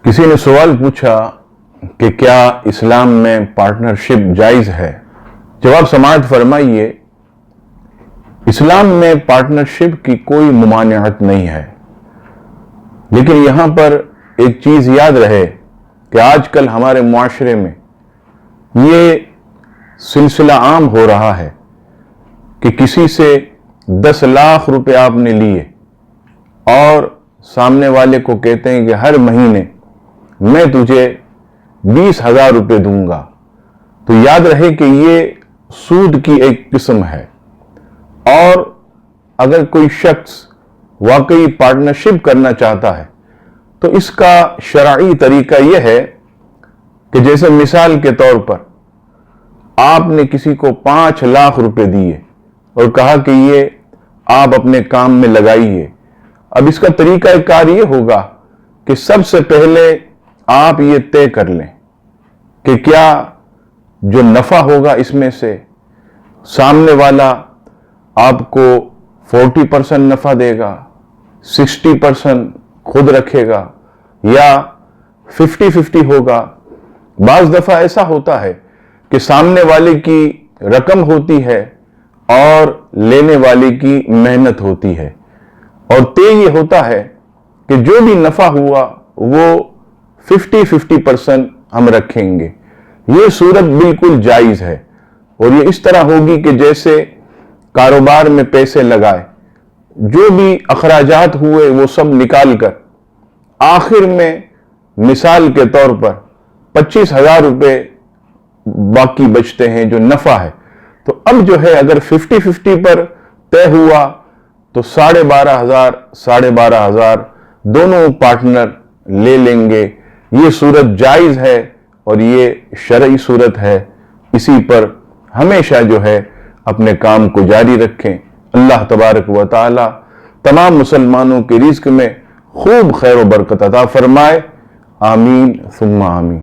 کسی نے سوال پوچھا کہ کیا اسلام میں پارٹنرشپ جائز ہے؟ جواب سماعت فرمائیے، اسلام میں پارٹنرشپ کی کوئی ممانعت نہیں ہے، لیکن یہاں پر ایک چیز یاد رہے کہ آج کل ہمارے معاشرے میں یہ سلسلہ عام ہو رہا ہے کہ کسی سے 10 لاکھ روپے آپ نے لیے اور سامنے والے کو کہتے ہیں کہ ہر مہینے میں تجھے 20,000 روپے دوں گا۔ تو یاد رہے کہ یہ سود کی ایک قسم ہے، اور اگر کوئی شخص واقعی پارٹنرشپ کرنا چاہتا ہے تو اس کا شرعی طریقہ یہ ہے کہ جیسے مثال کے طور پر آپ نے کسی کو 5 لاکھ روپے دیے اور کہا کہ یہ آپ اپنے کام میں لگائیے۔ اب اس کا طریقہ کار یہ ہوگا کہ سب سے پہلے آپ یہ طے کر لیں کہ کیا جو نفع ہوگا اس میں سے سامنے والا آپ کو 40% نفع دے گا، 60% خود رکھے گا، یا 50-50 ہوگا۔ بعض دفعہ ایسا ہوتا ہے کہ سامنے والے کی رقم ہوتی ہے اور لینے والے کی محنت ہوتی ہے، اور طے یہ ہوتا ہے کہ جو بھی نفع ہوا وہ 50-50% ہم رکھیں گے۔ یہ صورت بالکل جائز ہے، اور یہ اس طرح ہوگی کہ جیسے کاروبار میں پیسے لگائے، جو بھی اخراجات ہوئے وہ سب نکال کر آخر میں مثال کے طور پر 25,000 روپے باقی بچتے ہیں جو نفع ہے۔ تو اب جو ہے اگر 50-50 پر طے ہوا تو 12,500 دونوں پارٹنر لے لیں گے۔ یہ صورت جائز ہے اور یہ شرعی صورت ہے، اسی پر ہمیشہ جو ہے اپنے کام کو جاری رکھیں۔ اللہ تبارک و تعالی تمام مسلمانوں کے رزق میں خوب خیر و برکت عطا فرمائے، آمین ثم آمین۔